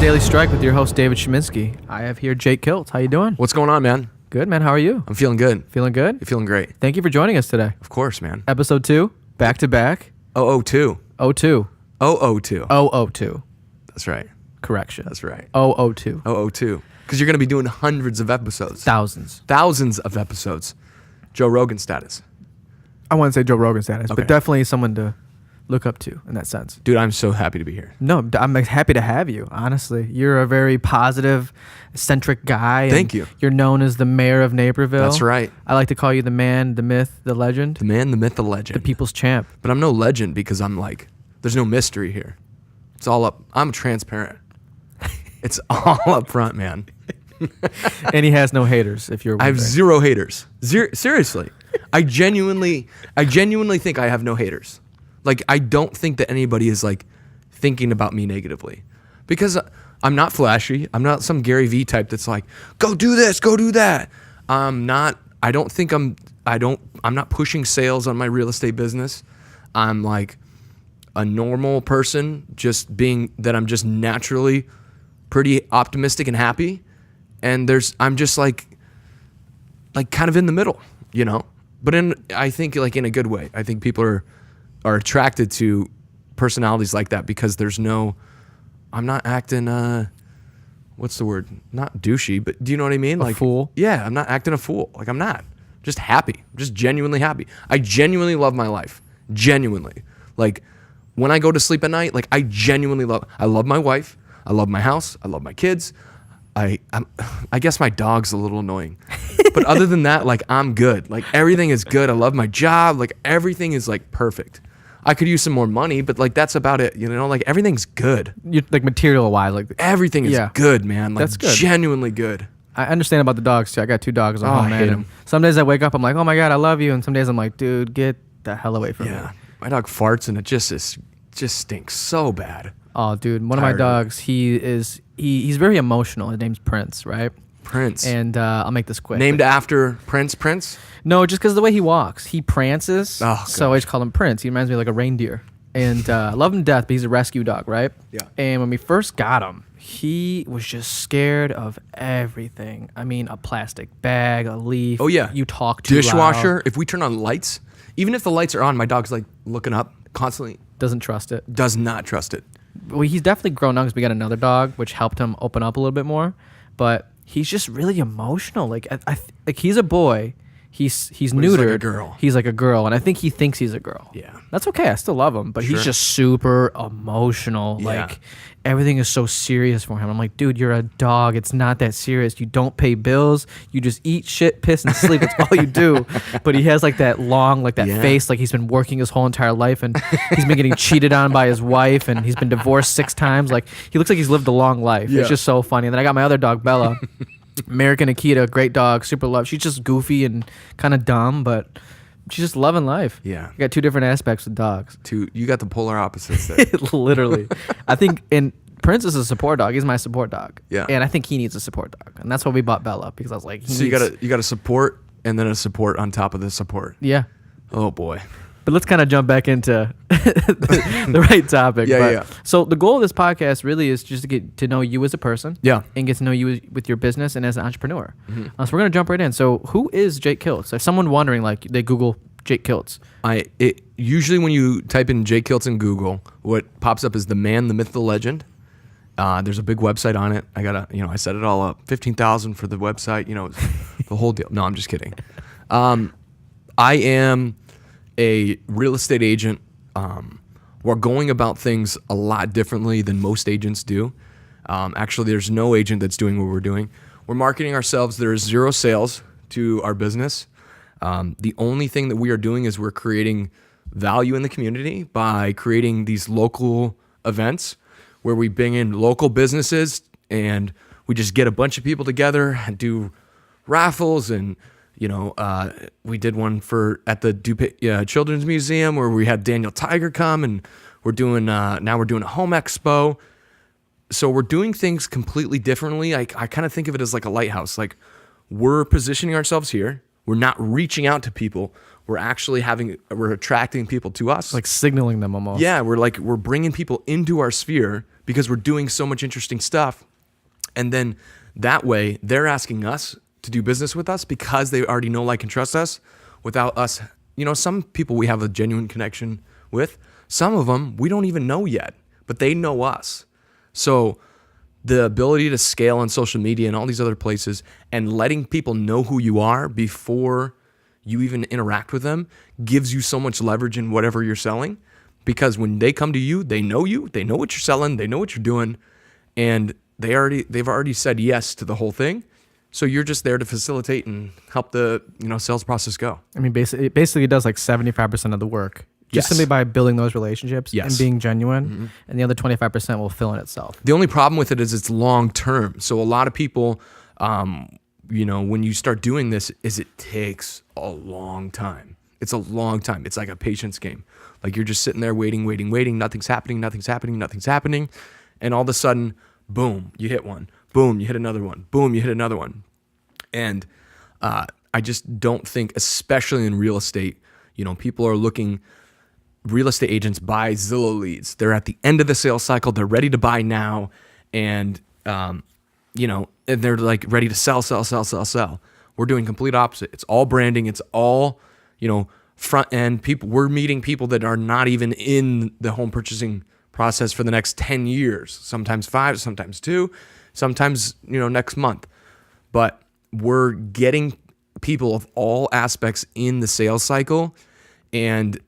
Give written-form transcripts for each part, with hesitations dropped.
Daily Strike with your host, David Sheminsky. I have here Jake Kilts. How you doing? What's going on, man? Good, man. How are you? I'm feeling good. Feeling good? You're feeling great. Thank you for joining us today. Of course, man. Episode 2, back to back. 002. 02. 002. 002. That's right. Correction. That's right. 002. 002. Because you're going to be doing hundreds of episodes. Thousands. Thousands of episodes. Joe Rogan status. I wouldn't say Joe Rogan status, Okay. but definitely someone to look up to in that sense. Dude, I'm so happy to be here. No, I'm happy to have you, honestly. You're a very positive, eccentric guy. Thank you. You're known as the mayor of Naperville. That's right. I like to call you the man, the myth, the legend. The man, the myth, the legend. The people's champ. But I'm no legend because I'm like, there's no mystery here. It's all up. I'm transparent. It's all up front, man. And he has no haters, if you're I have wondering. zero haters. Seriously. I genuinely think I have no haters. Like, I don't think that anybody is like thinking about me negatively because I'm not flashy. I'm not some Gary Vee type that's like, go do this, go do that. I'm not pushing sales on my real estate business. I'm like a normal person, just being that I'm just naturally pretty optimistic and happy. And I'm just like kind of in the middle, you know, but I think like in a good way. I think people are attracted to personalities like that because I'm not acting, what's the word? Not douchey, but do you know what I mean? A fool? Yeah, I'm not acting a fool. Like I'm not. Just happy. I'm just genuinely happy. I genuinely love my life. Genuinely. Like when I go to sleep at night, like I love my wife. I love my house. I love my kids. I guess my dog's a little annoying. But other than that, like I'm good. Like everything is good. I love my job. Like everything is like perfect. I could use some more money, but like that's about it. You know, like everything's good. You're, like material wise, like Everything is good, man. Like That's good. Genuinely good. I understand about the dogs too. I got 2 dogs at Oh, home, I man. hate and 'em. Some days I wake up, I'm like, oh my God, I love you. And some days I'm like, dude, get the hell away from me. Yeah. My dog farts and it just stinks so bad. Oh, dude, one of my Tired of it. dogs, he's very emotional. His name's Prince, right? Prince. And I'll make this quick. Named after Prince? No, just because of the way he walks. He prances, Oh, so I just call him Prince. He reminds me of like a reindeer. And I love him to death, but he's a rescue dog, right? Yeah. And when we first got him, he was just scared of everything. I mean, a plastic bag, a leaf. Oh, yeah. You talk too Dishwasher. loud. If we turn on lights, even if the lights are on, my dog's like looking up constantly. Doesn't trust it. Does not trust it. Well, he's definitely grown up because we got another dog, which helped him open up a little bit more. But he's just really emotional. Like, like he's a boy. He's he's neutered. like a girl. He's like a girl, and I think he thinks he's a girl. Yeah. That's okay. I still love him, but he's Sure. just super emotional. Yeah. Like everything is so serious for him. I'm like, dude, you're a dog. It's not that serious. You don't pay bills. You just eat, shit, piss, and sleep. That's all you do. But he has like that long, like that Yeah. face, like he's been working his whole entire life, and he's been getting cheated on by his wife, and he's been divorced 6 times. Like he looks like he's lived a long life. Yeah. It's just so funny. And then I got my other dog, Bella. American Akita, great dog, super love. She's just goofy and kind of dumb, but she's just loving life. Yeah. You got 2 different aspects with dogs. You got the polar opposites there. Literally. I think Prince is a support dog. He's my support dog. Yeah. And I think he needs a support dog. And that's why we bought Bella, because I was like, So you got a support and then a support on top of the support. Yeah. Oh boy. But let's kind of jump back into the right topic. Yeah, But- yeah. So the goal of this podcast really is just to get to know you as a person. Yeah. And get to know you with your business and as an entrepreneur. So we're going to jump right in. So who is Jake Kilts? If someone wondering, like they Google Jake Kilts. Usually when you type in Jake Kilts in Google, what pops up is the man, the myth, the legend. There's a big website on it. I set it all up. 15,000 for the website. You know, the whole deal. No, I'm just kidding. I am a real estate agent. We're going about things a lot differently than most agents do. Actually, there's no agent that's doing what we're doing. We're marketing ourselves. There is 0 sales to our business. The only thing that we are doing is we're creating value in the community by creating these local events where we bring in local businesses and we just get a bunch of people together and do raffles. And we did one at the DuPage Children's Museum where we had Daniel Tiger come, and we're doing a home expo. So we're doing things completely differently. I kind of think of it as like a lighthouse. Like we're positioning ourselves here. We're not reaching out to people. we're actually we're attracting people to us. Like signaling them almost. Yeah, we're bringing people into our sphere because we're doing so much interesting stuff. And then that way they're asking us to do business with us because they already know, like, and trust us without us. Some people we have a genuine connection with. Some of them we don't even know yet, but they know us. So the ability to scale on social media and all these other places and letting people know who you are before you even interact with them gives you so much leverage in whatever you're selling, because when they come to you, they know what you're selling, they know what you're doing, and they've already said yes to the whole thing. So you're just there to facilitate and help the sales process go. I mean, basically it does like 75% of the work. Just Yes. simply by building those relationships Yes. and being genuine, and the other 25% will fill in itself. The only problem with it is it's long term. So a lot of people, when you start doing this, it takes a long time. It's a long time. It's like a patience game. Like you're just sitting there waiting. Nothing's happening. And all of a sudden, boom, you hit one. Boom, you hit another one. Boom, you hit another one. And I just don't think, especially in real estate, people are looking. Real estate agents buy Zillow leads. They're at the end of the sales cycle. They're ready to buy now. And, and they're like ready to sell. We're doing complete opposite. It's all branding. It's all, front end people. We're meeting people that are not even in the home purchasing process for the next 10 years, sometimes 5, sometimes 2, sometimes, next month. But we're getting people of all aspects in the sales cycle, and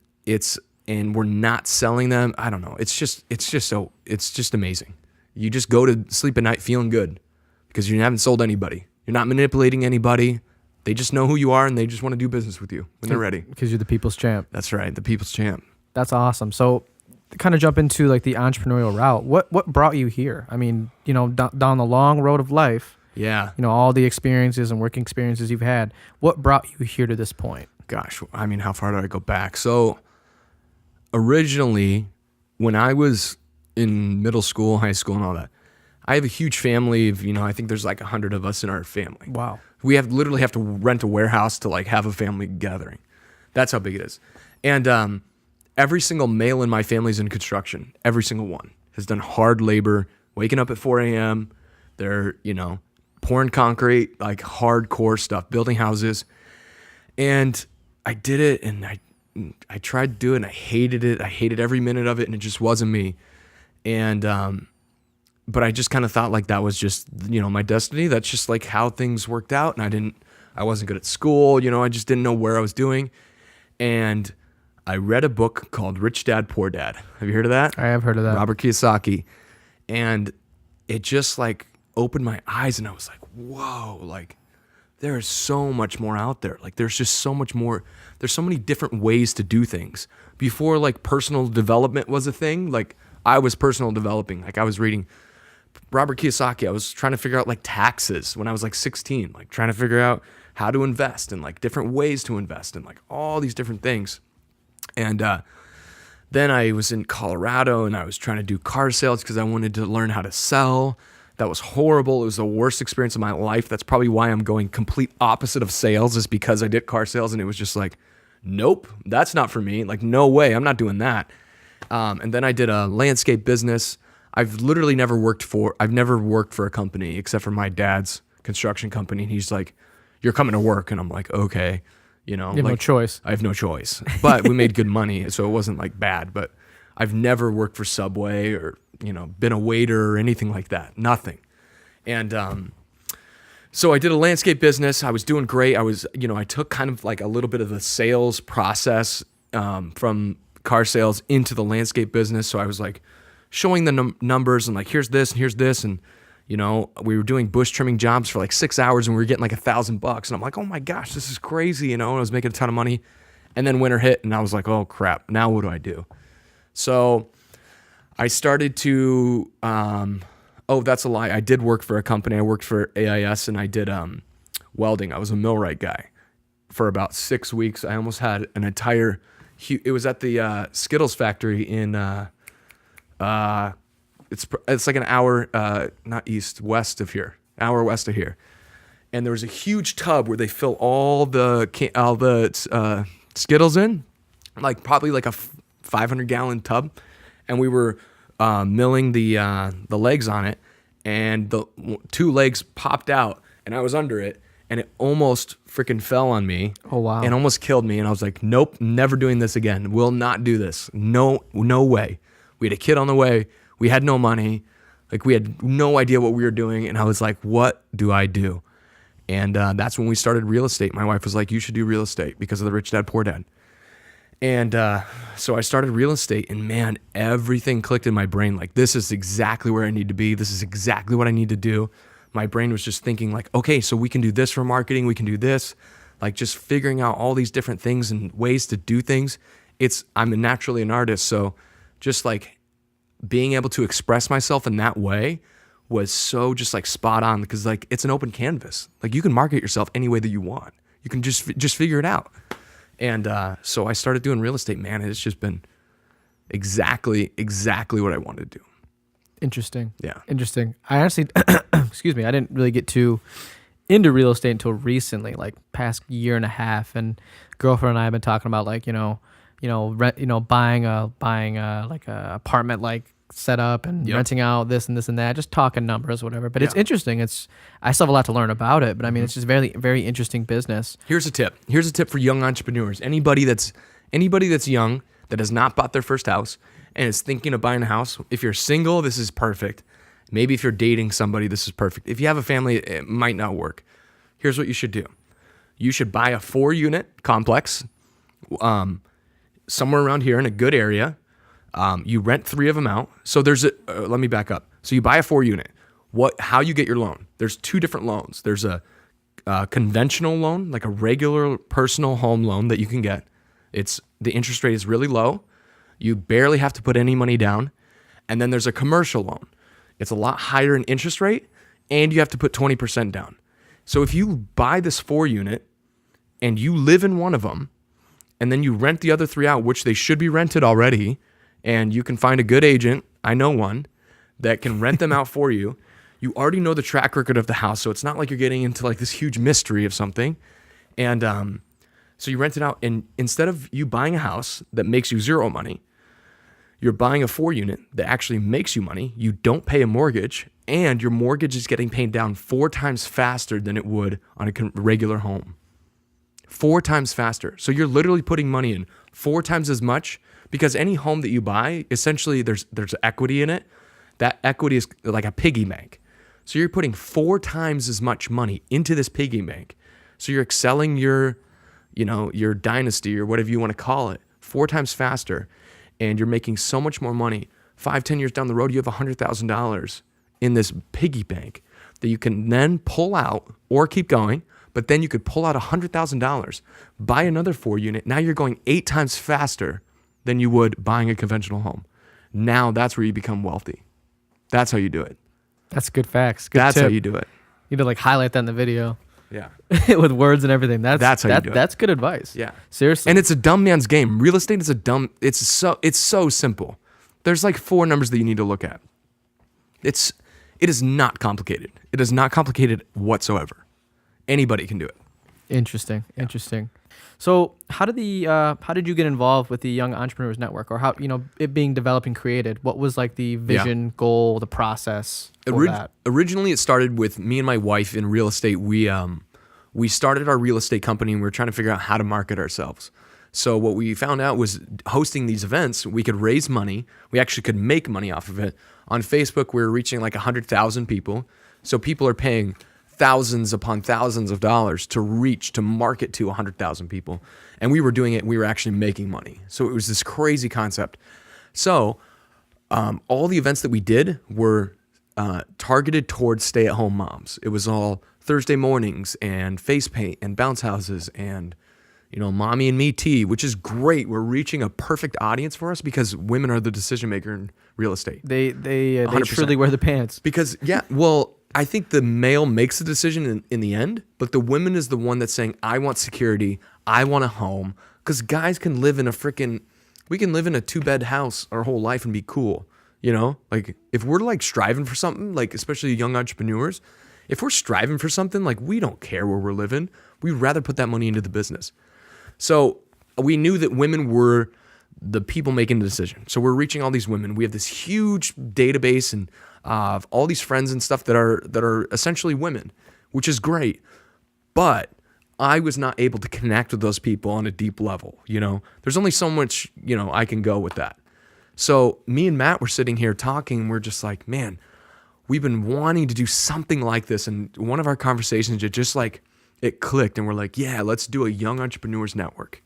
we're not selling them. I don't know. It's just amazing. You just go to sleep at night feeling good because you haven't sold anybody. You're not manipulating anybody. They just know who you are and they just want to do business with you when they're ready. Because you're the people's champ. That's right. The people's champ. That's awesome. So to kind of jump into like the entrepreneurial route, what brought you here? I mean, down the long road of life, Yeah. all the experiences and working experiences you've had, what brought you here to this point? Gosh, I mean, how far do I go back? So originally, when I was in middle school, high school, and all that, I have a huge family of, I think there's like 100 of us in our family. Wow. We literally have to rent a warehouse to like have a family gathering. That's how big it is. And every single male in my family's in construction. Every single one has done hard labor, waking up at 4 a.m. They're, pouring concrete, like hardcore stuff, building houses. And I did it, and I tried to do it, and I hated it. I hated every minute of it, and it just wasn't me. And but I just kind of thought like that was just my destiny. That's just like how things worked out. And I wasn't good at school. I just didn't know where I was doing. And I read a book called Rich Dad Poor Dad. Have you heard of that? I have heard of that. Robert Kiyosaki. And it just like opened my eyes, and I was like, whoa, like there is so much more out there. Like there's just so much more. There's so many different ways to do things. Before like personal development was a thing, like I was personal developing. Like I was reading Robert Kiyosaki. I was trying to figure out like taxes when I was like 16, like trying to figure out how to invest and like different ways to invest and like all these different things. And then I was in Colorado and I was trying to do car sales because I wanted to learn how to sell. That was horrible. It was the worst experience of my life. That's probably why I'm going complete opposite of sales, is because I did car sales and it was just like, nope, that's not for me. Like, no way, I'm not doing that. And then I did a landscape business. I've never worked for a company except for my dad's construction company. And he's like, you're coming to work. And I'm like, okay, You have no choice. I have no choice, but we made good money. So it wasn't like bad, but I've never worked for Subway or, been a waiter or anything like that. Nothing. And, so I did a landscape business. I was doing great. I took kind of like a little bit of the sales process, from car sales into the landscape business. So I was like showing the numbers and like, here's this and here's this. And, we were doing bush trimming jobs for like 6 hours and we were getting like $1,000 bucks. And I'm like, oh my gosh, this is crazy. And I was making a ton of money. And then winter hit and I was like, oh crap, now what do I do? So I started to, oh, that's a lie. I did work for a company. I worked for AIS and I did welding. I was a millwright guy for about 6 weeks. I almost had an entire, it was at the Skittles factory in, it's like an hour, not west of here, hour west of here. And there was a huge tub where they fill all the Skittles in, like probably like a 500-gallon tub, and we were milling the legs on it, and the two legs popped out, and I was under it, and it almost freaking fell on me. Oh, wow. And almost killed me. And I was like, nope, never doing this again. Will not do this. No way. We had a kid on the way. We had no money. Like, we had no idea what we were doing. And I was like, what do I do? And that's when we started real estate. My wife was like, you should do real estate because of the Rich Dad Poor Dad. And so I started real estate, and man, everything clicked in my brain. Like, this is exactly where I need to be. This is exactly what I need to do. My brain was just thinking like, okay, so we can do this for marketing. We can do this, like just figuring out all these different things and ways to do things. I'm naturally an artist. So just like being able to express myself in that way was so just like spot on, because like it's an open canvas. Like you can market yourself any way that you want. You can just figure it out. And so I started doing real estate, man. And it's just been exactly what I wanted to do. Interesting. Yeah. Interesting. I honestly, excuse me, I didn't really get too into real estate until recently, like past year and a half. And girlfriend and I have been talking about like, buying a like a apartment like setup and renting out this and that, just talking numbers, whatever. But it's interesting. I still have a lot to learn about it, but I mean, it's just very, very interesting business. Here's a tip for young entrepreneurs. Anybody that's young that has not bought their first house and is thinking of buying a house. If you're single, this is perfect. Maybe if you're dating somebody, this is perfect. If you have a family, it might not work. Here's what you should do. You should buy a 4-unit complex somewhere around here in a good area. You rent 3 of them out. So let me back up. So you buy a 4-unit. How you get your loan? There's 2 different loans. There's a conventional loan, like a regular personal home loan that you can get. The interest rate is really low. You barely have to put any money down. And then there's a commercial loan. It's a lot higher in interest rate, and you have to put 20% down. So if you buy this 4-unit and you live in one of them, and then you rent the other 3 out, which they should be rented already, and you can find a good agent, I know one, that can rent them out for you. You already know the track record of the house, so it's not like you're getting into like this huge mystery of something. And so you rent it out, and instead of you buying a house that makes you 0 money, you're buying a 4-unit that actually makes you money. You don't pay a mortgage, and your mortgage is getting paid down 4 times faster than it would on a regular home. 4 times faster. So you're literally putting money in 4 times as much, because any home that you buy, essentially there's equity in it. That equity is like a piggy bank. So you're putting 4 times as much money into this piggy bank. So you're excelling your dynasty or whatever you want to call it 4 times faster. And you're making so much more money. 5-10 years down the road, you have $100,000 in this piggy bank that you can then pull out or keep going. But then you could pull out $100,000, buy another 4-unit. Now you're going 8 times faster than you would buying a conventional home. Now that's where you become wealthy. That's how you do it. That's good facts. Good That's tip. how you do it. You need to like highlight that in the video. Yeah. With words and everything. That's how you do it. That's good advice. Yeah. Seriously. And it's a dumb man's game. Real estate is it's so simple. There's like 4 numbers that you need to look at. It is not complicated. It is not complicated whatsoever. Anybody can do it. Interesting. So how did you get involved with the Young Entrepreneurs Network, or how, it being developed and created? What was like the vision, goal, the process for that? Originally, it started with me and my wife in real estate. We started our real estate company, and we were trying to figure out how to market ourselves. So what we found out was hosting these events, we could raise money. We actually could make money off of it. On Facebook, we were reaching like 100,000 people. So people are paying thousands upon thousands of dollars to market to 100,000 people. And we were doing it, we were actually making money. So it was this crazy concept. So all the events that we did were targeted towards stay-at-home moms. It was all Thursday mornings and face paint and bounce houses and mommy and me tea, which is great. We're reaching a perfect audience for us because women are the decision maker in real estate. They truly wear the pants. Because I think the male makes the decision in the end, but the woman is the one that's saying, I want security, I want a home. Because guys can live in we can live in a 2-bed house our whole life and be cool. Like if we're like striving for something, like especially young entrepreneurs, if we're striving for something, like we don't care where we're living. We'd rather put that money into the business. So we knew that women were the people making the decision. So we're reaching all these women. We have this huge database and of all these friends and stuff that are essentially women, which is great. But I was not able to connect with those people on a deep level. There's only so much, I can go with that. So me and Matt were sitting here talking, and we're just like, man, we've been wanting to do something like this. And one of our conversations, it clicked, and we're like, yeah, let's do a Young Entrepreneurs Network.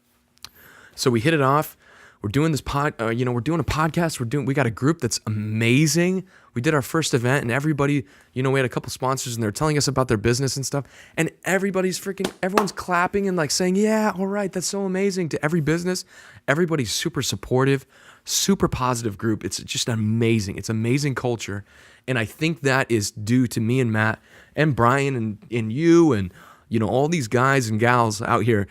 So we hit it off. We're doing this we're doing a podcast. We got a group that's amazing. We did our first event, and everybody, we had a couple sponsors, and they're telling us about their business and stuff. And everyone's clapping and like saying, yeah, all right, that's so amazing to every business. Everybody's super supportive, super positive group. It's just amazing. It's amazing culture. And I think that is due to me and Matt and Brian and you and, all these guys and gals out here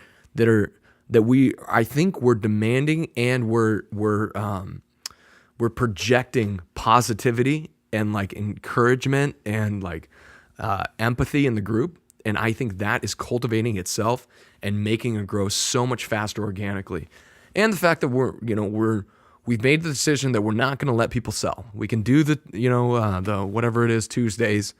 I think we're demanding, and we're projecting positivity and like encouragement and like empathy in the group. And I think that is cultivating itself and making it grow so much faster organically. And the fact that we've made the decision that we're not going to let people sell. We can do the whatever it is Tuesdays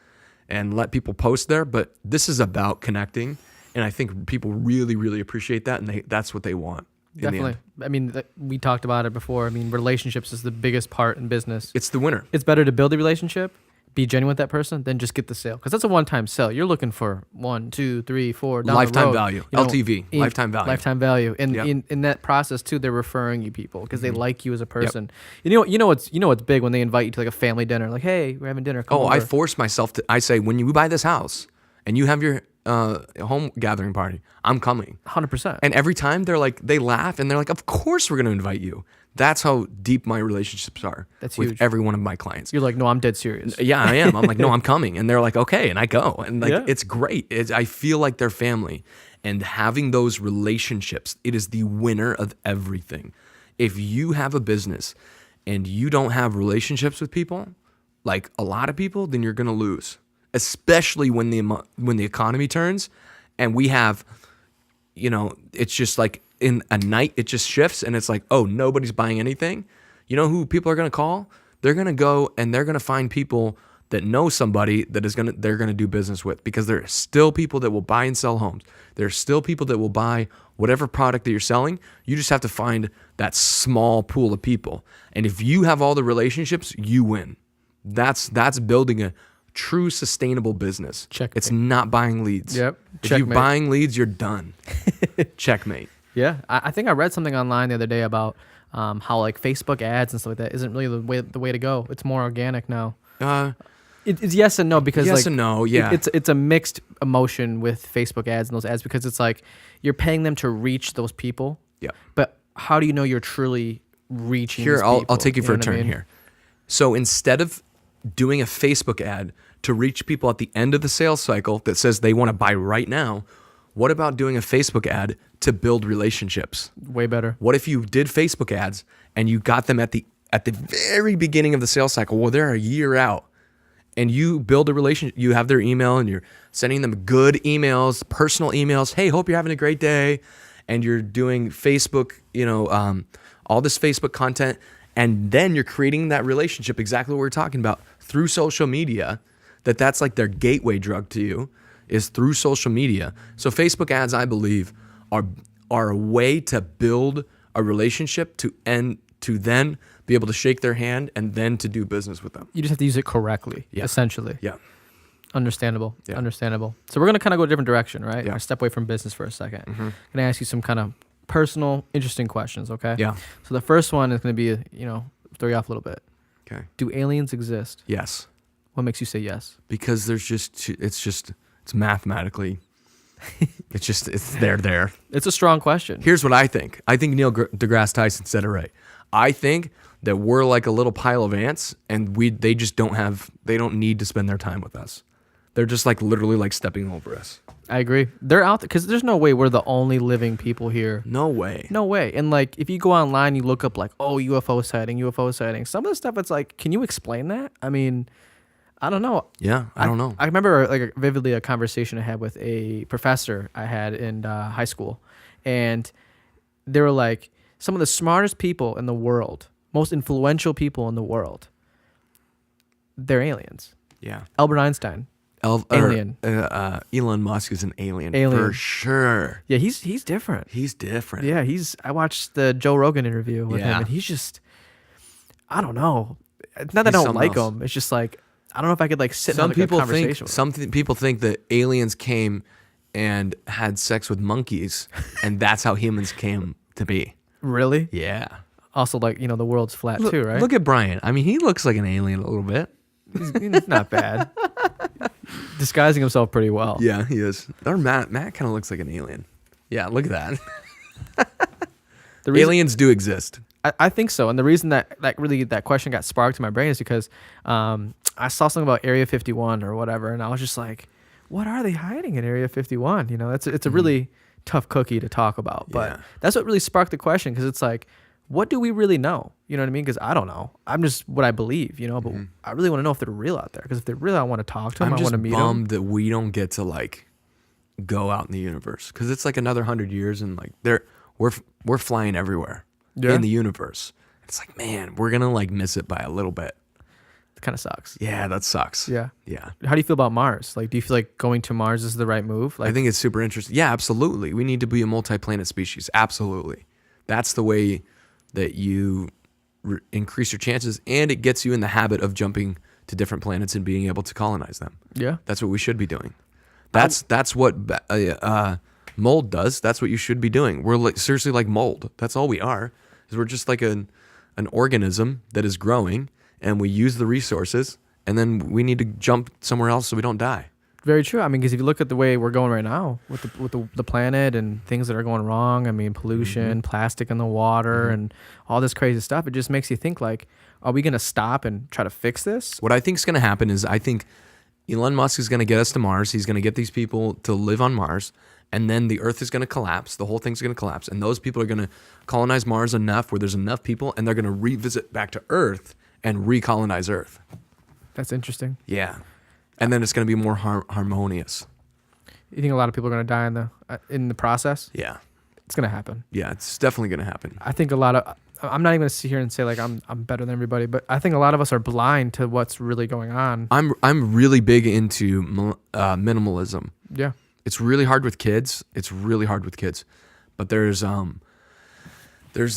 and let people post there, but this is about connecting. And I think people really, really appreciate that, and that's what they want. Definitely. I mean, we talked about it before. I mean, relationships is the biggest part in business. It's the winner. It's better to build a relationship, be genuine with that person, than just get the sale. Because that's a one-time sale. You're looking for 1, 2, 3, 4 down lifetime the road. value, LTV, lifetime value. Lifetime value. And in that process too, they're referring you people because they like you as a person. Yep. You know what's big when they invite you to like a family dinner. Like, hey, we're having dinner. Come over. I force myself to. I say, when you buy this house and you have your home gathering party, I'm coming. 100%. And every time they laugh and they're like, of course we're going to invite you. That's how deep my relationships are. That's with huge. Every one of my clients. You're like, no, I'm dead serious. Yeah, I am. I'm like, no, I'm coming. And they're like, okay. And I go. And it's great. I feel like they're family. And having those relationships, it is the winner of everything. If you have a business and you don't have relationships with people, like a lot of people, then you're going to lose. Especially when the economy turns, and we have, it's just like in a night it just shifts, and it's like, oh, nobody's buying anything. You know who people are gonna call? They're gonna go and they're gonna find people that know somebody they're gonna do business with, because there are still people that will buy and sell homes. There are still people that will buy whatever product that you're selling. You just have to find that small pool of people, and if you have all the relationships, you win. That's building a true sustainable business. Checkmate. It's not buying leads. Yep. If you're buying leads, you're done. Checkmate. Yeah. I think I read something online the other day about how like Facebook ads and stuff like that isn't really the way to go. It's more organic now. It's yes and no, because yes like, and no, yeah. It's a mixed emotion with Facebook ads and those ads, because it's like you're paying them to reach those people. Yeah. But how do you know you're truly reaching Here, these people? I'll take you for a know what I turn mean? here. So instead of doing a Facebook ad to reach people at the end of the sales cycle that says they want to buy right now, what about doing a Facebook ad to build relationships? Way better. What if you did Facebook ads and you got them at the very beginning of the sales cycle? Well, they're a year out, and you build a relationship. You have their email, and you're sending them good emails, personal emails. Hey, hope you're having a great day. And you're doing Facebook, all this Facebook content. And then you're creating that relationship, exactly what we're talking about, through social media. That's like their gateway drug to you, is through social media. So Facebook ads, I believe, are a way to build a relationship to then be able to shake their hand and then to do business with them. You just have to use it correctly, essentially. Yeah. Understandable. Yeah. Understandable. So we're going to kind of go a different direction, right? Yeah. Or step away from business for a second. Mm-hmm. Going to ask you some kind of personal, interesting questions, okay? Yeah. So the first one is going to be, throw you off a little bit. Okay. Do aliens exist? Yes. What makes you say yes? Because it's mathematically, it's there. It's a strong question. Here's what I think. I think Neil deGrasse Tyson said it right. I think that we're like a little pile of ants, and they don't need to spend their time with us. They're just like literally like stepping over us. I agree. They're out there because there's no way we're the only living people here. No way. No way. And like, if you go online, you look up like, oh, UFO sighting. Some of the stuff, it's like, can you explain that? I mean, I don't know. Yeah, I don't know. I remember like vividly a conversation I had with a professor I had in high school, and they were like some of the smartest people in the world, most influential people in the world. They're aliens. Yeah. Albert Einstein, alien. Elon Musk is an alien Alien. for sure. Yeah, he's different. He's different. Yeah, I watched the Joe Rogan interview with him, Yeah. and he's just, I don't know. It's not that I He's don't something like else. him. It's just like I don't know if I could like sit Some and have people a good conversation think with him. people think that aliens came and had sex with monkeys, and that's how humans came to be. Really? Yeah. Also, like, the world's flat too, right? Look at Brian. I mean, he looks like an alien a little bit. He's not bad. Disguising himself pretty well. Yeah, he is. Or Matt kind of looks like an alien. Yeah, look at that. The reason, Aliens do exist. I think so, and the reason that really that question got sparked in my brain is because I saw something about Area 51 or whatever, and I was just like, what are they hiding in Area 51? It's a really tough cookie to talk about, but Yeah. that's what really sparked the question, because it's like, what do we really know? You know what I mean? Because I don't know. I'm just what I believe, but I really want to know if they're real out there, because if they're real, I want to talk to them. I'm I just want to meet them. bummed that we don't get to like go out in the universe, because it's like another 100 years, and like we're flying everywhere in the universe. It's like, man, we're gonna like miss it by a little bit. It kind of sucks. Yeah, that sucks. Yeah. Yeah. How do you feel about Mars? Like, do you feel like going to Mars is the right move? Like, I think it's super interesting. Yeah, absolutely. We need to be a multi-planet species. Absolutely. That's the way that you increase your chances, and it gets you in the habit of jumping to different planets and being able to colonize them. yeah. That's what we should be doing. That's what mold does. That's what you should be doing. We're like, seriously like mold. That's all we are. Is we're just like an organism that is growing, and we use the resources, and then we need to jump somewhere else so we don't die. Very true. I mean, because if you look at the way we're going right now with the planet and things that are going wrong, I mean, pollution, plastic in the water, and all this crazy stuff, it just makes you think, like, are we going to stop and try to fix this? What I think is going to happen is I think Elon Musk is going to get us to Mars. He's going to get these people to live on Mars, and then the Earth is going to collapse. The whole thing's going to collapse, and those people are going to colonize Mars enough where there's enough people, and they're going to revisit back to Earth and recolonize Earth. That's interesting. Yeah. And then it's going to be more harmonious. You think a lot of people are going to die in the process? Yeah. It's going to happen. Yeah, it's definitely going to happen. I think a lot of, I'm not even going to sit here and say like I'm better than everybody, but I think a lot of us are blind to what's really going on. I'm really big into minimalism. Yeah. It's really hard with kids. But there's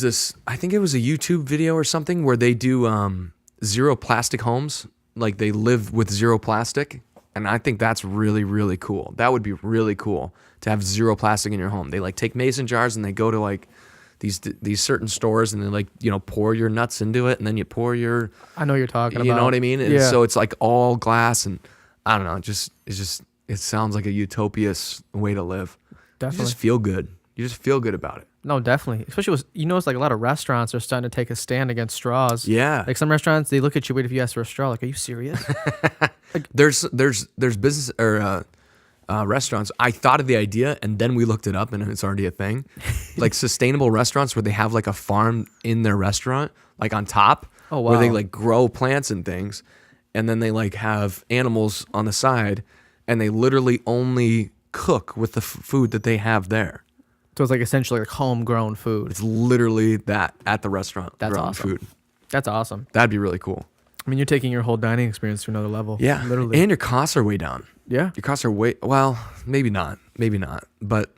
this, I think it was a YouTube video or something where they do zero plastic homes. Like they live with zero plastic. And I think that's really, really cool. That would be really cool to have zero plastic in your home. They like take mason jars and they go to like these certain stores and they like, pour your nuts into it, and then you pour your, I know what you're talking about. you know what I mean? And Yeah. so it's like all glass, and I don't know, it sounds like a utopious way to live. Definitely. You just feel good. You just feel good about it. No, definitely. Especially with, it's like a lot of restaurants are starting to take a stand against straws. Yeah. Like some restaurants, they look at you, wait, if you ask for a straw, like, are you serious? There's business or restaurants. I thought of the idea, and then we looked it up, and it's already a thing. Like sustainable restaurants where they have like a farm in their restaurant, like on top, Oh, wow. where they like grow plants and things, and then they like have animals on the side, and they literally only cook with the food that they have there. So it's like essentially like homegrown food. It's literally that at the restaurant. That's grown awesome. Food. That's awesome. That'd be really cool. I mean, you're taking your whole dining experience to another level. Yeah, Literally. and your costs are way down. Yeah. Your costs are maybe not, but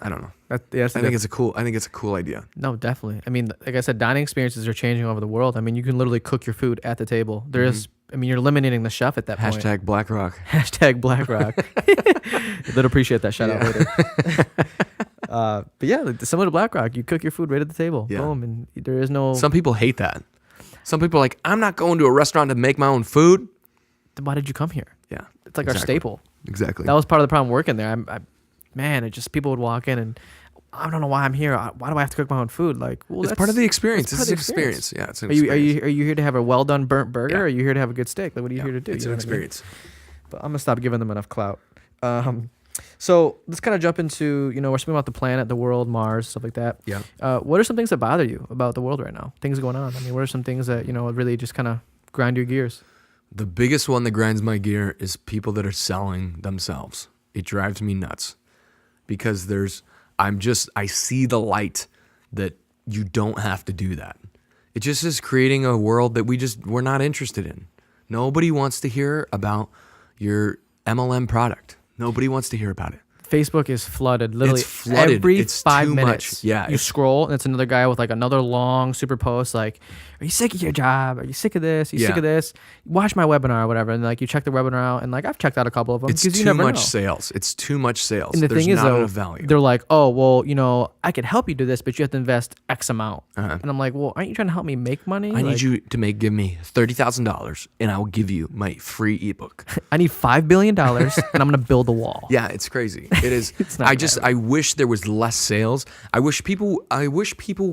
I don't know. I I think it's a cool idea. No, definitely. I mean, like I said, dining experiences are changing over the world. I mean, you can literally cook your food at the table. There is, I mean, you're eliminating the chef at that point. Hashtag BlackRock. Hashtag BlackRock. They'd appreciate that shout out later. But yeah, similar to BlackRock, you cook your food right at the table. Yeah. Boom. And there is no. Some people hate that. Some people are like, I'm not going to a restaurant to make my own food. Then why did you come here? Yeah. It's like our staple. Exactly. That was part of the problem working there. Man, it just people would walk in and I don't know why I'm here. Why do I have to cook my own food? Like, well, it's part of the experience. It's It's part an of the experience. experience. Yeah, it's an Are you experience. here to have a well done burnt burger? Yeah. Or are you here to have a good steak? Like, what are you here to do? It's You an know what I mean? experience. But I'm gonna stop giving them enough clout. So let's kind of jump into we're speaking about the planet, the world, Mars, stuff like that. Yeah. What are some things that bother you about the world right now? Things going on. I mean, what are some things that really just kind of grind your gears? The biggest one that grinds my gear is people that are selling themselves. It drives me nuts because I see the light that you don't have to do that. It just is creating a world that we're not interested in. Nobody wants to hear about your MLM product. Nobody wants to hear about it. Facebook is flooded. Literally It's flooded. every It's 5 too minutes. much. Yeah, you scroll and it's another guy with like another long super post like, "Are you sick of your job? Are you sick of this? Are you sick Yeah. of this? Watch my webinar or whatever." And like you check the webinar out, and like I've checked out a couple of them It's because you too never much know. sales. It's too much sales. And the There's thing is, not though, enough value. they're like, "Oh, well, I could help you do this, but you have to invest X amount." Uh-huh. And I'm like, "Well, aren't you trying to help me make money? I need Like, you to give me $30,000 and I will give you my free ebook. I need $5 billion and I'm gonna build a wall." Yeah, it's crazy. It is. It's not I wish there was less sales. I wish people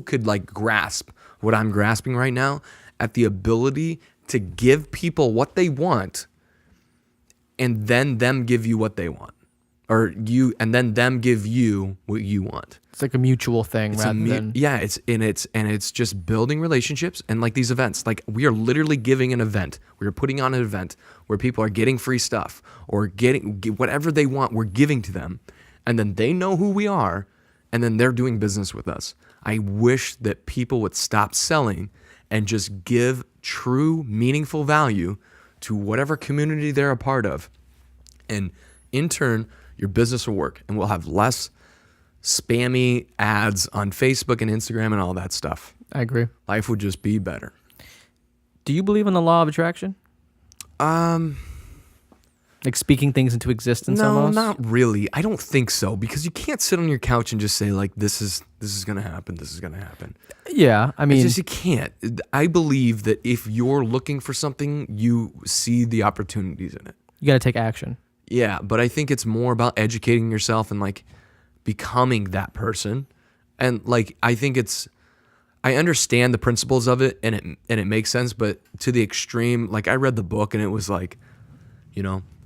could like grasp what I'm grasping right now, at the ability to give people what they want and then them give you what they want. And then them give you what you want. It's like a mutual thing rather than It's just building relationships and like these events. Like we are literally giving an event. We are putting on an event where people are getting free stuff or getting whatever they want. We're giving to them, and then they know who we are, and then they're doing business with us. I wish that people would stop selling and just give true, meaningful value to whatever community they're a part of, and in turn, your business will work, and we'll have less spammy ads on Facebook and Instagram and all that stuff. I agree. Life would just be better. Do you believe in the law of attraction? Like speaking things into existence No, almost? not really. I don't think so, because you can't sit on your couch and just say like, this is gonna happen. This is gonna happen. Yeah, I mean, It's just you can't. I believe that if you're looking for something, you see the opportunities in it. you got to take action. Yeah, but I think it's more about educating yourself and like becoming that person. And like I understand the principles of it and it makes sense, but to the extreme, like I read the book and it was like,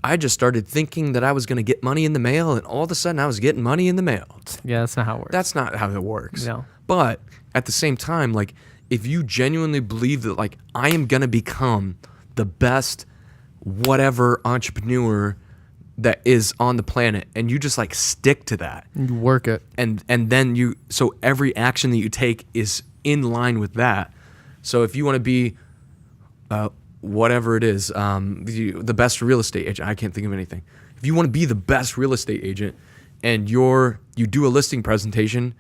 I just started thinking that I was going to get money in the mail, and all of a sudden I was getting money in the mail. Yeah, that's not how it works. That's not how it works. No. But at the same time, like if you genuinely believe that like I am going to become the best whatever entrepreneur that is on the planet, and you just like stick to that, You work it. and then so every action that you take is in line with that. So if you want to be whatever it is, the best real estate agent, I can't think of anything. If you want to be the best real estate agent and you do a listing presentation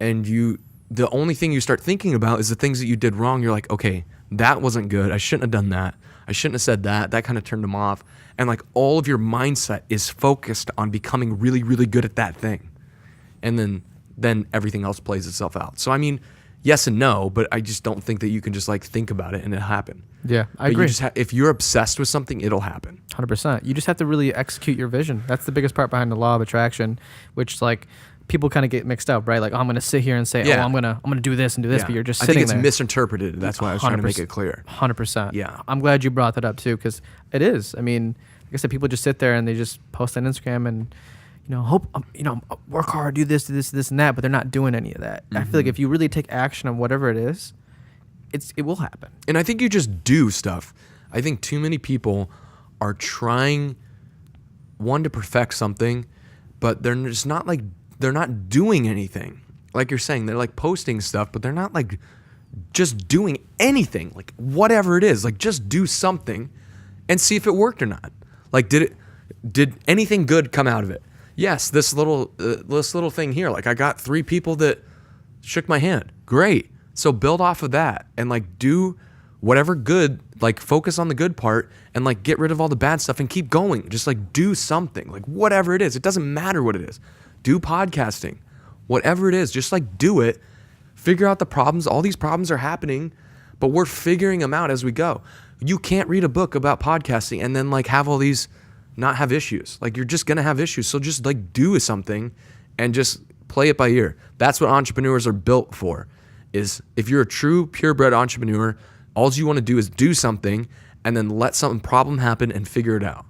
and the only thing you start thinking about is the things that you did wrong, you're like, okay, that wasn't good. I shouldn't have done that. I shouldn't have said that. That kind of turned them off. And like all of your mindset is focused on becoming really, really good at that thing. And then everything else plays itself out. So I mean, yes and no, but I just don't think that you can just like think about it and it'll happen. Yeah, I But agree. if you're obsessed with something, it'll happen. 100%. You just have to really execute your vision. That's the biggest part behind the law of attraction, which like people kind of get mixed up, right? Like, oh, I'm going to sit here and say, Yeah. oh, I'm going to do this and do this, Yeah. but you're just I sitting think it's there. misinterpreted. That's why I was trying to make it clear. 100%. Yeah. I'm glad you brought that up too, because it is. I mean, like I said, people just sit there and they just post on Instagram and, work hard, do this, and that, but they're not doing any of that. I feel like if you really take action on whatever it is, it will happen. And I think you just do stuff. I think too many people are trying, to perfect something, but they're just not like, they're not doing anything. Like you're saying, they're like posting stuff, but they're not like just doing anything. Like whatever it is, like just do something and see if it worked or not. Like did anything good come out of it? Yes, this little thing here. Like I got 3 people that shook my hand. Great. So build off of that and like do whatever good, like focus on the good part and like get rid of all the bad stuff and keep going. Just like do something, like whatever it is. It doesn't matter what it is. Do podcasting, whatever it is, just like do it. Figure out the problems. All these problems are happening, but we're figuring them out as we go. You can't read a book about podcasting and then like have all these not have issues. Like you're just going to have issues. So just like do something and just play it by ear. That's what entrepreneurs are built for. Is if you're a true purebred entrepreneur, all you want to do is do something and then let some problem happen and figure it out.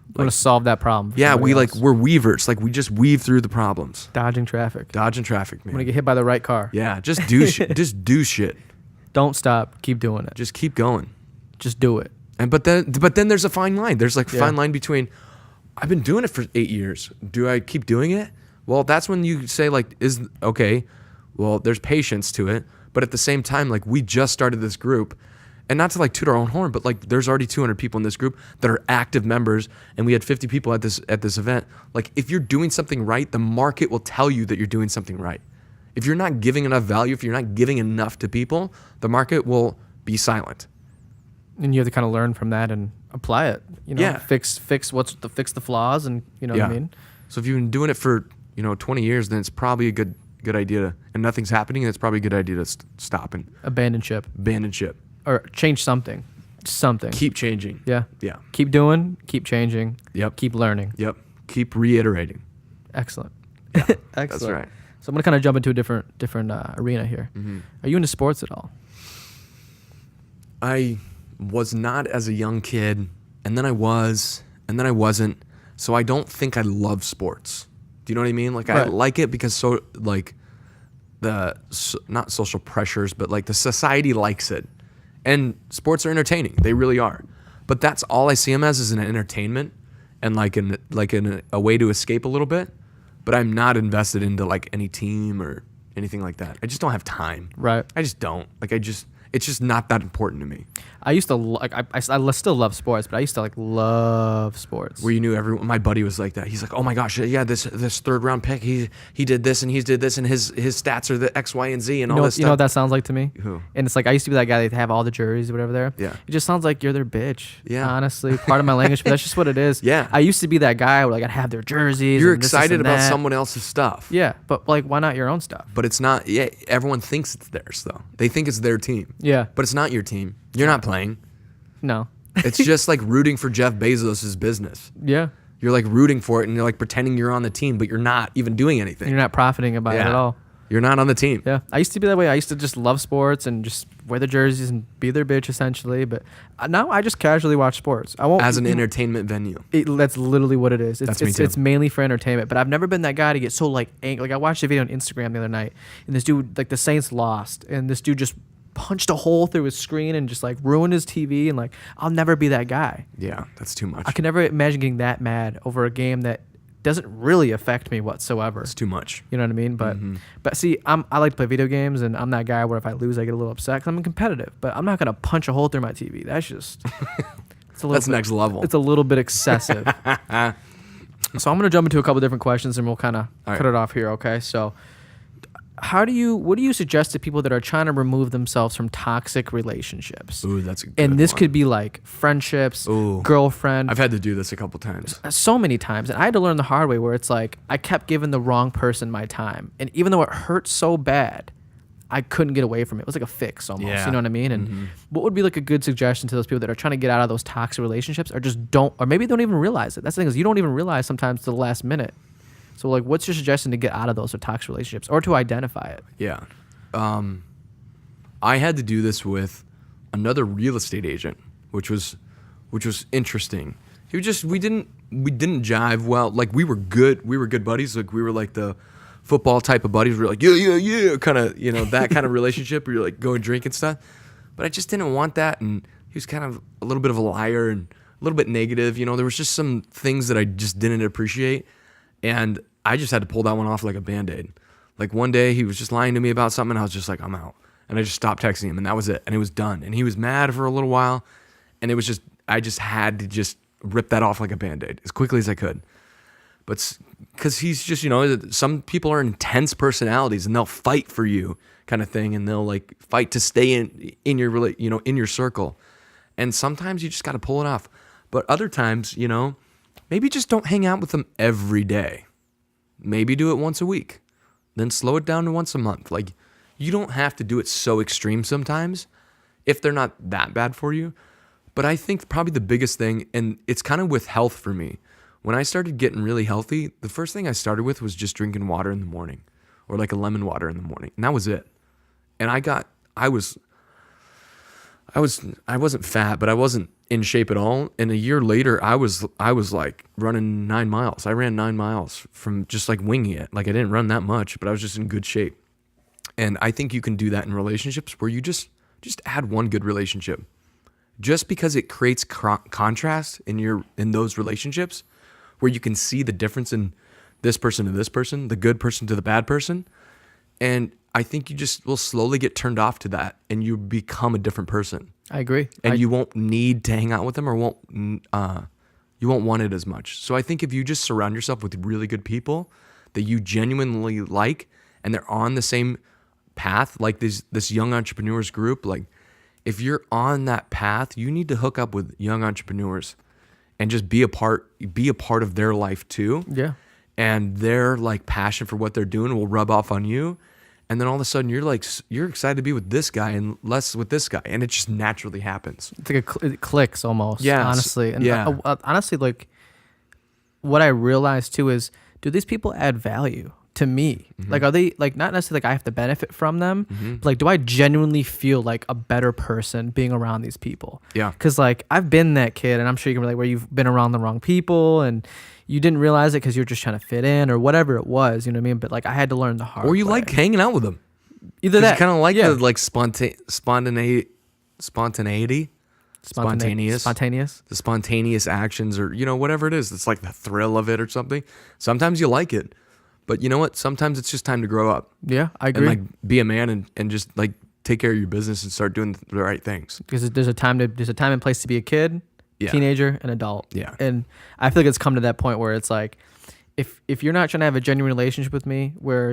You want to solve that problem. for Yeah, somebody else. we're weavers. Like we just weave through the problems. Dodging traffic. Dodging traffic, I'm going to man. get hit by the right car. Yeah, just do shit. Just do shit. Don't stop. Keep doing it. Just keep going. Just do it. And but then there's a fine line. There's like a Yeah. fine line between I've been doing it for 8 years. Do I keep doing it? Well, that's when you say like Well, there's patience to it, but at the same time, like we just started this group, and not to like toot our own horn, but like there's already 200 people in this group that are active members, and we had 50 people at this event. Like if you're doing something right, the market will tell you that you're doing something right. If you're not giving enough value, if you're not giving enough to people, the market will be silent. And you have to kind of learn from that and apply it. You know, Yeah. fix fix the flaws, and you know what I mean. So if you've been doing it for 20 years, then it's probably a good idea to, and nothing's happening, and it's probably a good idea to stop and Abandon ship or change something. keep changing. Yeah. Yeah. Keep doing. Keep changing. Yep. Keep learning. Yep. Keep reiterating. Excellent. Excellent. Excellent. That's right. So I'm gonna kind of jump into a different arena here. Mm-hmm. Are you into sports at all? I was not as a young kid, and then I was, and then I wasn't. So I don't think I love sports. Do you know what I mean? Like I Right. like it because not social pressures, but like the society likes it, and sports are entertaining. They really are. But that's all I see them as is an entertainment, and like a way to escape a little bit. But I'm not invested into like any team or anything like that. I just don't have time. Right. I just don't. It's just not that important to me. I used to I still love sports, but I used to love sports. Where you knew everyone. My buddy was like that. He's like, oh my gosh, yeah, this third round pick, he did this and he did this, and his stats are the X, Y, and Z and all this stuff. You know what that sounds like to me? Who? And it's like I used to be that guy that have all the jerseys or whatever there. Yeah. It just sounds like you're their bitch. Yeah. Honestly, part of my language, but that's just what it is. Yeah. I used to be that guy where I'd have their jerseys. You're and this excited and about that. someone else's stuff. Yeah, but why not your own stuff? But it's not. Yeah, everyone thinks it's theirs though. They think it's their team. Yeah. But it's not your team. You're not playing. No. It's just like rooting for Jeff Bezos' business. Yeah. You're like rooting for it, and you're like pretending you're on the team, but you're not even doing anything. You're not profiting about it at all. You're not on the team. Yeah, I used to be that way. I used to just love sports and just wear the jerseys and be their bitch essentially. But now I just casually watch sports. I won't As an entertainment venue. That's literally what it is. That's me too. It's mainly for entertainment. But I've never been that guy to get so angry. Like I watched a video on Instagram the other night, and this dude, like the Saints lost, and this dude just punched a hole through his screen and just ruined his TV. And I'll never be that guy. Yeah, that's too much. I can never imagine getting that mad over a game that doesn't really affect me whatsoever. It's too much. You know what I mean? But see, I like to play video games, and I'm that guy where if I lose, I get a little upset because I'm competitive. But I'm not gonna punch a hole through my TV. That's just That's next level. It's a little bit excessive. So I'm gonna jump into a couple different questions, and we'll kind of cut it off here. Okay, so. What do you suggest to people that are trying to remove themselves from toxic relationships? Ooh, that's a good And this one. could be like friendships, Ooh. girlfriend. I've had to do this a couple times. So many times, and I had to learn the hard way where it's like I kept giving the wrong person my time, and even though it hurt so bad, I couldn't get away from it. It was like a fix almost. Yeah. You know what I mean? And what would be like a good suggestion to those people that are trying to get out of those toxic relationships, or just don't, or maybe don't even realize it? That's the thing, is you don't even realize sometimes to the last minute. So what's your suggestion to get out of those toxic relationships or to identify it? Yeah. I had to do this with another real estate agent, which was interesting. We didn't jive well. Like we were good buddies. Like we were like the football type of buddies. We were like, yeah, kind of, that kind of relationship where you're like going drink and stuff. But I just didn't want that. And he was kind of a little bit of a liar and a little bit negative. There was just some things that I just didn't appreciate. And I just had to pull that one off like a Band-Aid. Like one day he was just lying to me about something, and I was just like, I'm out. And I just stopped texting him, and that was it. And it was done. And he was mad for a little while, and it was just, I just had to just rip that off like a Band-Aid as quickly as I could. But because he's just, some people are intense personalities, and they'll fight for you kind of thing, and they'll like fight to stay in your, in your circle. And sometimes you just got to pull it off. But other times, maybe just don't hang out with them every day. Maybe do it once a week. Then slow it down to once a month. Like, you don't have to do it so extreme sometimes if they're not that bad for you. But I think probably the biggest thing, and it's kind of with health for me, when I started getting really healthy, the first thing I started with was just drinking water in the morning, or like a lemon water in the morning. And that was it. And I wasn't fat, but I wasn't in shape at all. And a year later, I was like running 9 miles. I ran 9 miles from just like winging it. Like I didn't run that much, but I was just in good shape. And I think you can do that in relationships where you just add one good relationship. Just because it creates contrast in those relationships where you can see the difference in this person to this person, the good person to the bad person. And I think you just will slowly get turned off to that, and you become a different person. I agree. And you won't need to hang out with them, or you won't want it as much. So I think if you just surround yourself with really good people that you genuinely like, and they're on the same path, like this young entrepreneurs group, like if you're on that path, you need to hook up with young entrepreneurs and just be a part of their life too. Yeah. And their like passion for what they're doing will rub off on you. And then all of a sudden you're excited to be with this guy and less with this guy. And it just naturally happens. It's like it clicks almost, Yeah, honestly. And yeah. Honestly, like what I realized too is, do these people add value to me? Mm-hmm. Like, are they like, not necessarily like I have to benefit from them, but like, do I genuinely feel like a better person being around these people? Yeah. Cause like I've been that kid, and I'm sure you can relate, where you've been around the wrong people and you didn't realize it because you're just trying to fit in or whatever it was, you know what I mean? But like I had to learn the hard Or you way. like hanging out with them. Either that, You kind of like yeah. the like spontaneity, Spontaneous. the spontaneous actions, or whatever it is. It's like the thrill of it or something. Sometimes you like it, but you know what? Sometimes it's just time to grow up Yeah, I agree. and like be a man and just like take care of your business and start doing the right things. Because there's a time and place to be a kid, Yeah. teenager, and adult. Yeah. And I feel like it's come to that point where it's like, if you're not trying to have a genuine relationship with me, where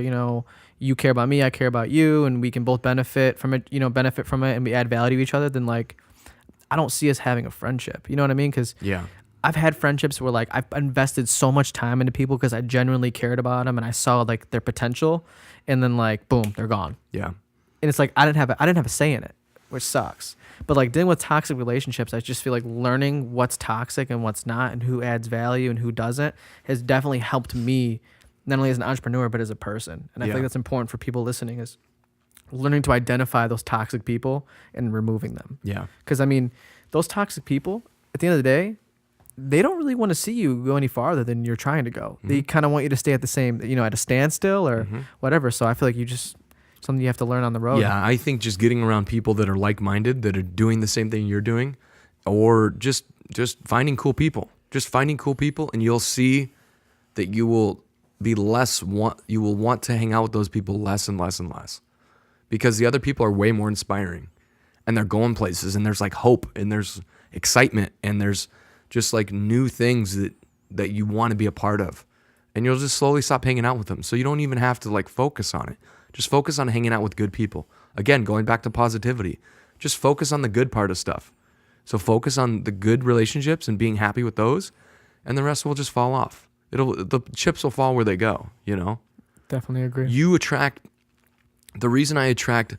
you care about me, I care about you, and we can both benefit from it, and we add value to each other, then like I don't see us having a friendship. You know what I mean? Because Yeah. I've had friendships where like I've invested so much time into people because I genuinely cared about them and I saw like their potential, and then like boom, they're gone. Yeah. And it's like I didn't have a say in it, which sucks. But like dealing with toxic relationships, I just feel like learning what's toxic and what's not, and who adds value and who doesn't, has definitely helped me, not only as an entrepreneur but as a person. And I Yeah. think that's important for people listening, is learning to identify those toxic people and removing them. Yeah. Because I mean, those toxic people, at the end of the day, they don't really want to see you go any farther than you're trying to go. They kind of want you to stay at the same, at a standstill or whatever. So I feel like something you have to learn on the road. Yeah, I think just getting around people that are like-minded, that are doing the same thing you're doing, or just finding cool people. Just finding cool people, and you'll see that you will want to hang out with those people less and less and less. Because the other people are way more inspiring, and they're going places, and there's like hope, and there's excitement, and there's just like new things that you want to be a part of. And you'll just slowly stop hanging out with them. So you don't even have to like focus on it. Just focus on hanging out with good people. Again, going back to positivity, just focus on the good part of stuff. So focus on the good relationships and being happy with those, and the rest will just fall off. The chips will fall where they go, Definitely agree. The reason I attract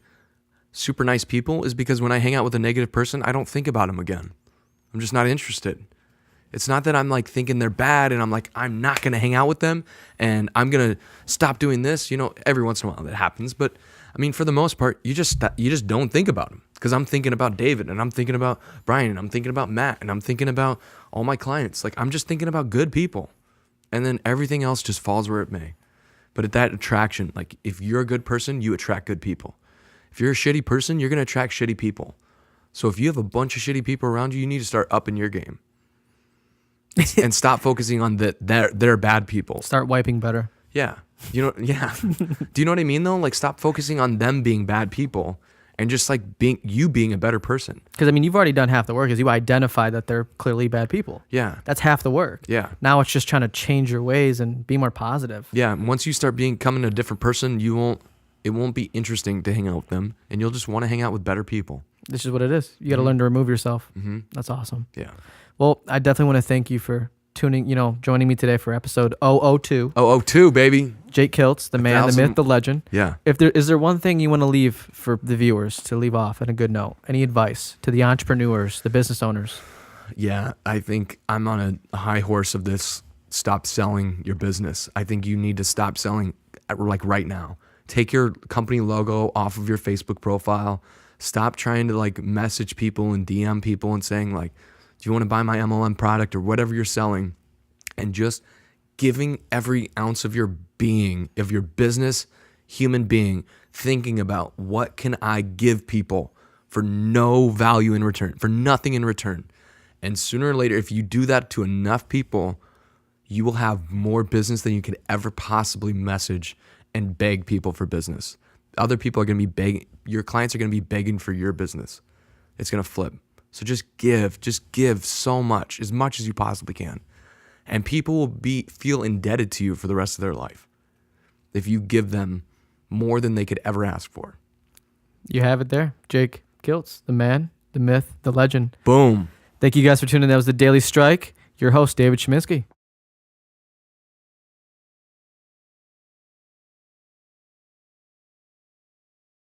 super nice people is because when I hang out with a negative person, I don't think about them again. I'm just not interested. It's not that I'm like thinking they're bad and I'm like, I'm not going to hang out with them and I'm going to stop doing this. Every once in a while that happens. But I mean, for the most part, you just don't think about them, because I'm thinking about David, and I'm thinking about Brian, and I'm thinking about Matt, and I'm thinking about all my clients. Like, I'm just thinking about good people, and then everything else just falls where it may. But at that attraction, like if you're a good person, you attract good people. If you're a shitty person, you're going to attract shitty people. So if you have a bunch of shitty people around you, you need to start upping your game. And stop focusing on they're bad people. Start wiping better. Yeah. Yeah. Do you know what I mean though? Like, stop focusing on them being bad people and just like being a better person. Because I mean, you've already done half the work, is you identify that they're clearly bad people. Yeah. That's half the work. Yeah. Now it's just trying to change your ways and be more positive. Yeah. And once you start becoming a different person, it won't be interesting to hang out with them, and you'll just want to hang out with better people. This is what it is. You got to learn to remove yourself. That's awesome. Yeah. Well, I definitely want to thank you for joining me today for episode 002. 002, baby. Jake Kilts, the man, the myth, the legend. Yeah. Is there one thing you want to leave for the viewers to leave off on a good note? Any advice to the entrepreneurs, the business owners? Yeah, I think I'm on a high horse of this. Stop selling your business. I think you need to stop selling like right now. Take your company logo off of your Facebook profile. Stop trying to like message people and DM people and saying like, do you want to buy my MLM product or whatever you're selling? And just giving every ounce of your being, of your business, human being, thinking about what can I give people for no value in return, for nothing in return. And sooner or later, if you do that to enough people, you will have more business than you could ever possibly message and beg people for business. other people are going to be begging. Your clients are going to be begging for your business. It's going to flip. So just give so much as you possibly can. And people will feel indebted to you for the rest of their life if you give them more than they could ever ask for. You have it there. Jake Kilts, the man, the myth, the legend. Boom. Thank you guys for tuning in. That was the Daily Strike. Your host, David Cheminsky.